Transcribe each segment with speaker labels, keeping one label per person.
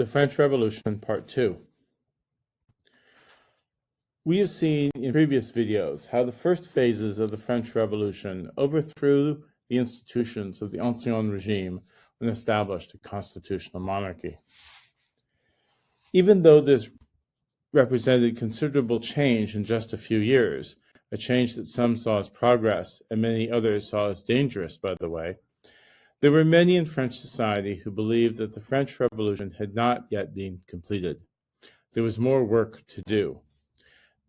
Speaker 1: The French Revolution, Part 2. We have seen in previous videos how the first phases of the French Revolution overthrew the institutions of the Ancien Regime and established a constitutional monarchy. Even though this represented considerable change in just a few years, a change that some saw as progress and many others saw as dangerous, by the way, there were many in French society who believed that the French Revolution had not yet been completed. There was more work to do.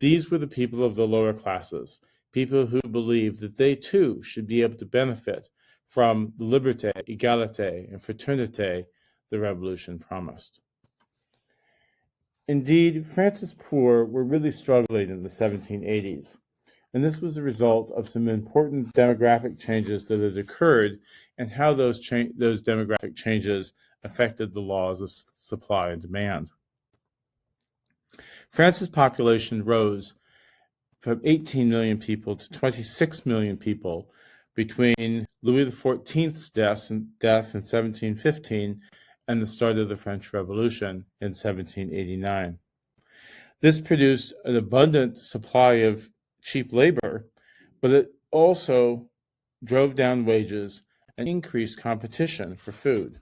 Speaker 1: These were the people of the lower classes, people who believed that they too should be able to benefit from the liberté, égalité, and fraternité the revolution promised. Indeed, France's poor were really struggling in the 1780s, and this was a result of some important demographic changes that had occurred and how those demographic changes affected the laws of supply and demand. France's population rose from 18 million people to 26 million people between Louis XIV's death in 1715 and the start of the French Revolution in 1789. This produced an abundant supply of cheap labor, but it also drove down wages and increased competition for food.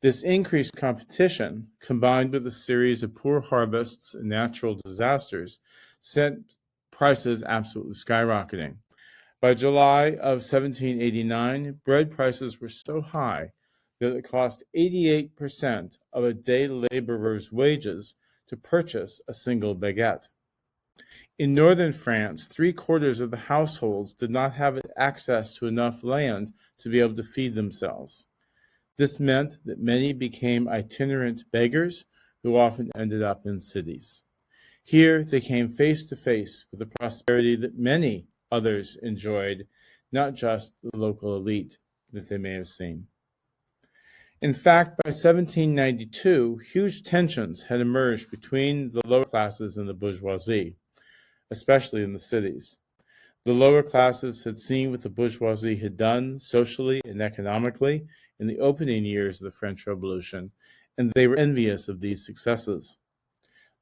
Speaker 1: This increased competition, combined with a series of poor harvests and natural disasters, sent prices absolutely skyrocketing. By July of 1789, bread prices were so high that it cost 88% of a day laborer's wages to purchase a single baguette. In northern France, 3/4 of the households did not have access to enough land to be able to feed themselves. This meant that many became itinerant beggars who often ended up in cities. Here they came face to face with the prosperity that many others enjoyed, not just the local elite that they may have seen. In fact, by 1792, huge tensions had emerged between the lower classes and the bourgeoisie, especially in the cities. The lower classes had seen what the bourgeoisie had done socially and economically in the opening years of the French Revolution, and they were envious of these successes.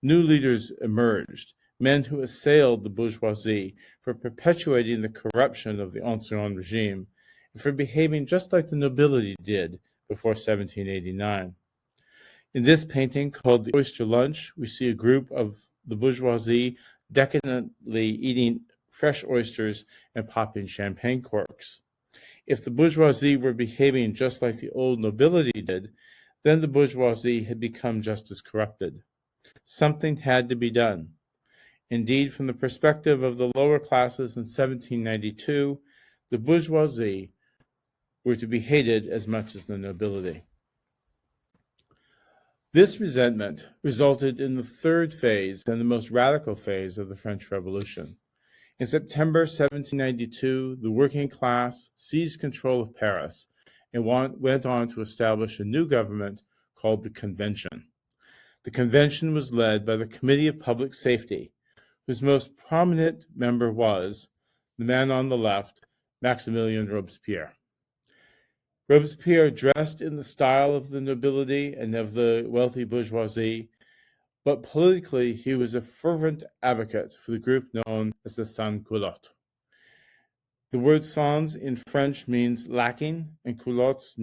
Speaker 1: New leaders emerged, men who assailed the bourgeoisie for perpetuating the corruption of the Ancien Regime and for behaving just like the nobility did before 1789. In this painting, called The Oyster Lunch, we see a group of the bourgeoisie decadently eating fresh oysters and popping champagne corks. If the bourgeoisie were behaving just like the old nobility did, then the bourgeoisie had become just as corrupted. Something had to be done. Indeed, from the perspective of the lower classes in 1792, the bourgeoisie were to be hated as much as the nobility. This resentment resulted in the third phase and the most radical phase of the French Revolution. In September 1792, the working class seized control of Paris and went on to establish a new government called the Convention. The Convention was led by the Committee of Public Safety, whose most prominent member was the man on the left, Maximilien Robespierre. Robespierre dressed in the style of the nobility and of the wealthy bourgeoisie, but politically he was a fervent advocate for the group known as the sans-culottes. The word sans in French means lacking, and culottes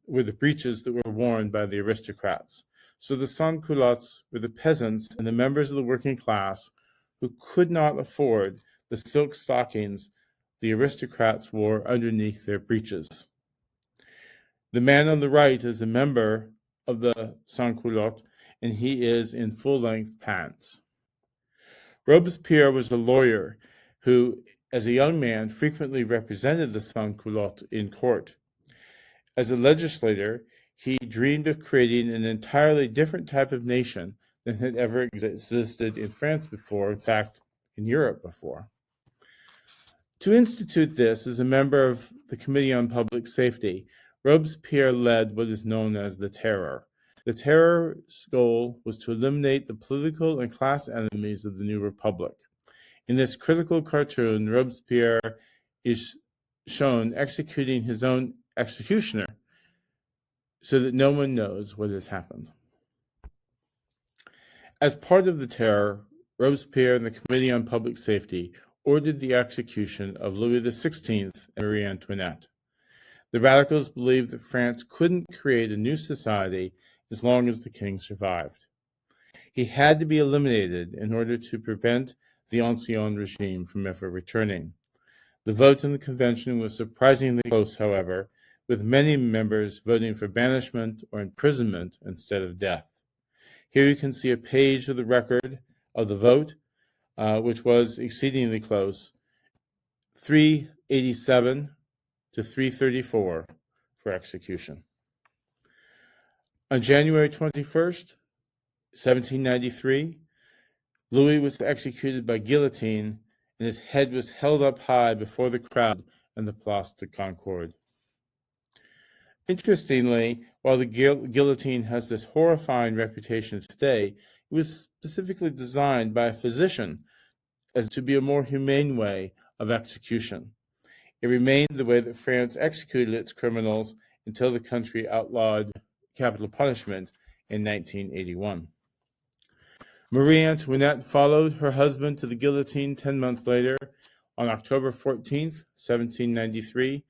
Speaker 1: were the breeches that were worn by the aristocrats. So the sans-culottes were the peasants and the members of the working class who could not afford the silk stockings the aristocrats wore underneath their breeches. The man on the right is a member of the sans-culottes, and he is in full-length pants. Robespierre was a lawyer who, as a young man, frequently represented the sans-culottes in court. As a legislator, he dreamed of creating an entirely different type of nation than had ever existed in France before, in fact, in Europe before. To institute this as a member of the Committee on Public Safety, Robespierre led what is known as the Terror. The Terror's goal was to eliminate the political and class enemies of the new republic. In this critical cartoon, Robespierre is shown executing his own executioner so that no one knows what has happened. As part of the terror, Robespierre and the Committee on Public Safety ordered the execution of Louis XVI and Marie Antoinette. The radicals believed that France couldn't create a new society as long as the king survived. He had to be eliminated in order to prevent the Ancien regime from ever returning. The vote in the convention was surprisingly close, however, with many members voting for banishment or imprisonment instead of death. Here you can see a page of the record of the vote, which was exceedingly close, 387 to 334 for execution. On January 21st, 1793, Louis was executed by guillotine, and his head was held up high before the crowd in the Place de Concorde. Interestingly, while the guillotine has this horrifying reputation today, it was specifically designed by a physician as to be a more humane way of execution. It remained the way that France executed its criminals until the country outlawed capital punishment in 1981. Marie Antoinette followed her husband to the guillotine 10 months later. On October 14th, 1793,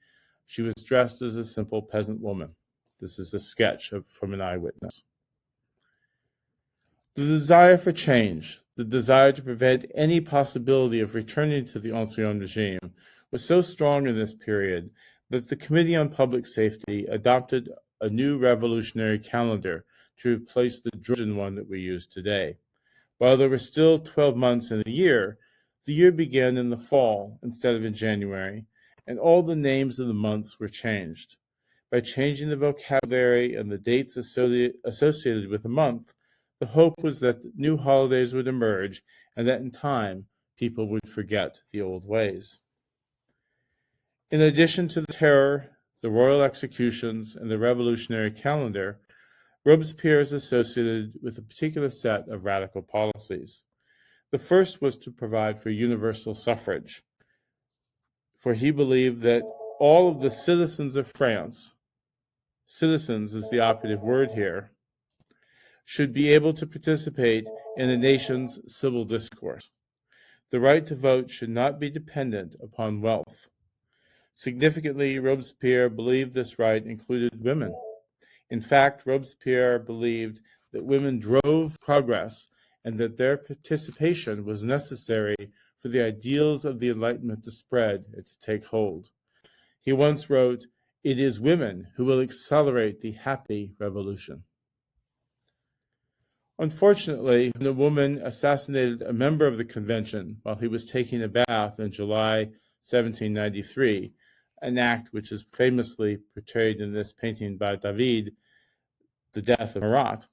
Speaker 1: she was dressed as a simple peasant woman. This is a sketch from an eyewitness. The desire for change, the desire to prevent any possibility of returning to the Ancien regime, was so strong in this period that the Committee on Public Safety adopted a new revolutionary calendar to replace the Georgian one that we use today. While there were still 12 months in a year, the year began in the fall instead of in January, and all the names of the months were changed. By changing the vocabulary and the dates associated with the month, the hope was that new holidays would emerge and that in time people would forget the old ways. In addition to the terror, the royal executions, and the revolutionary calendar, Robespierre is associated with a particular set of radical policies. The first was to provide for universal suffrage, for he believed that all of the citizens of France, citizens is the operative word here, should be able to participate in the nation's civil discourse. The right to vote should not be dependent upon wealth. Significantly, Robespierre believed this right included women. In fact, Robespierre believed that women drove progress and that their participation was necessary for the ideals of the Enlightenment to spread and to take hold. He once wrote, "It is women who will accelerate the happy revolution." Unfortunately, when a woman assassinated a member of the convention while he was taking a bath in July 1793, an act which is famously portrayed in this painting by David, The Death of Marat,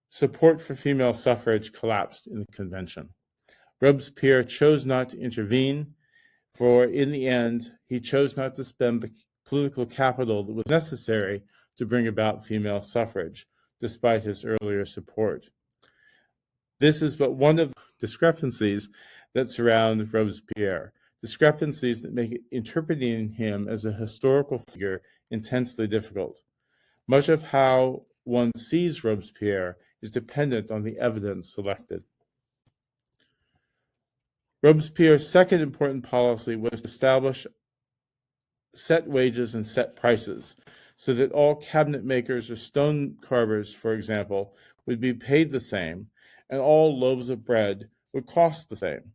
Speaker 1: support for female suffrage collapsed in the convention. Robespierre chose not to intervene, for in the end, he chose not to spend the political capital that was necessary to bring about female suffrage, despite his earlier support. This is but one of the discrepancies that surround Robespierre, discrepancies that make interpreting him as a historical figure intensely difficult. Much of how one sees Robespierre is dependent on the evidence selected. Robespierre's second important policy was to establish set wages and set prices, so that all cabinet makers or stone carvers, for example, would be paid the same, and all loaves of bread would cost the same.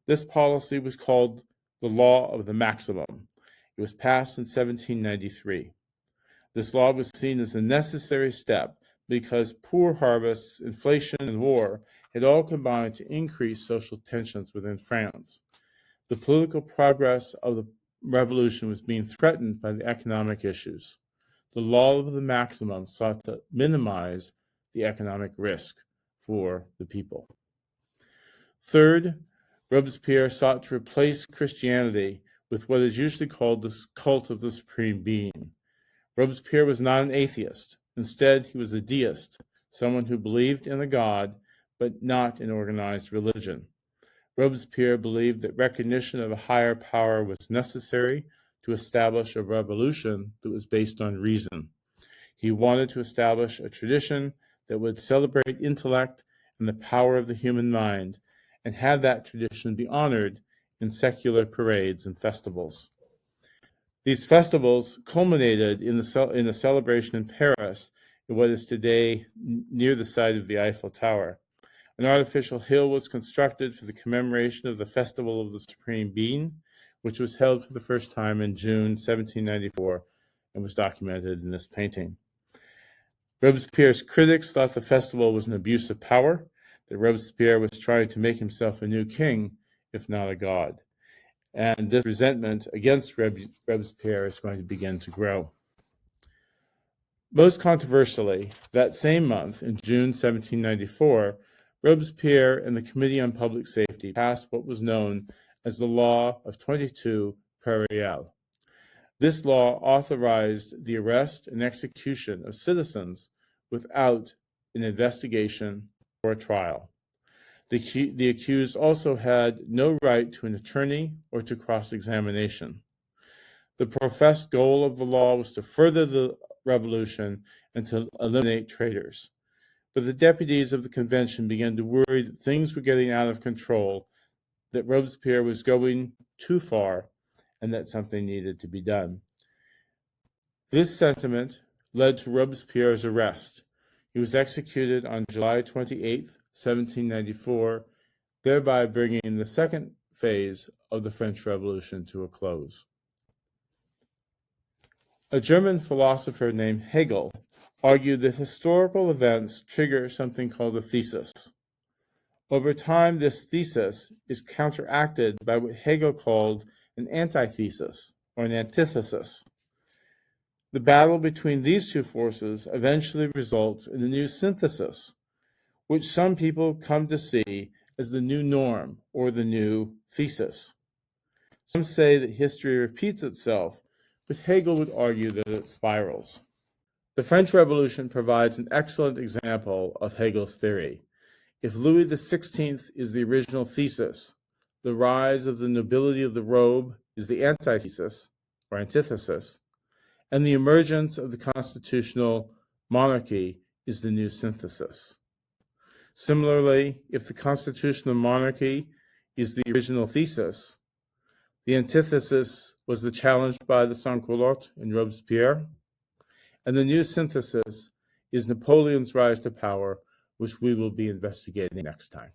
Speaker 1: This policy was called the Law of the Maximum. It was passed in 1793. This law was seen as a necessary step because poor harvests, inflation, and war had all combined to increase social tensions within France. The political progress of the revolution was being threatened by the economic issues. The law of the maximum sought to minimize the economic risk for the people. Third, Robespierre sought to replace Christianity with what is usually called the cult of the supreme being. Robespierre was not an atheist. Instead, he was a deist, someone who believed in a god, but not in organized religion. Robespierre believed that recognition of a higher power was necessary to establish a revolution that was based on reason. He wanted to establish a tradition that would celebrate intellect in the power of the human mind and had that tradition be honored in secular parades and festivals. These festivals culminated in a celebration in Paris, in what is today near the site of the Eiffel Tower. An artificial hill was constructed for the commemoration of the Festival of the Supreme Being, which was held for the first time in June 1794 and was documented in this painting. Robespierre's critics thought the festival was an abuse of power, that Robespierre was trying to make himself a new king, if not a god. And this resentment against Robespierre is going to begin to grow. Most controversially, that same month, in June 1794, Robespierre and the Committee on Public Safety passed what was known as the Law of 22 Prairial. This law authorized the arrest and execution of citizens without an investigation or a trial. The accused also had no right to an attorney or to cross-examination. The professed goal of the law was to further the revolution and to eliminate traitors. But the deputies of the convention began to worry that things were getting out of control, that Robespierre was going too far, and that something needed to be done. This sentiment led to Robespierre's arrest. He was executed on July 28, 1794, thereby bringing the second phase of the French Revolution to a close. A German philosopher named Hegel argued that historical events trigger something called a thesis. Over time, this thesis is counteracted by what Hegel called an antithesis or an antithesis. The battle between these two forces eventually results in a new synthesis, which some people come to see as the new norm or the new thesis. Some say that history repeats itself, but Hegel would argue that it spirals. The French Revolution provides an excellent example of Hegel's theory. If Louis XVI is the original thesis, the rise of the nobility of the robe is the antithesis or antithesis, and the emergence of the constitutional monarchy is the new synthesis. Similarly, if the constitutional monarchy is the original thesis, the antithesis was the challenge by the sans-culottes in Robespierre, and the new synthesis is Napoleon's rise to power, which we will be investigating next time.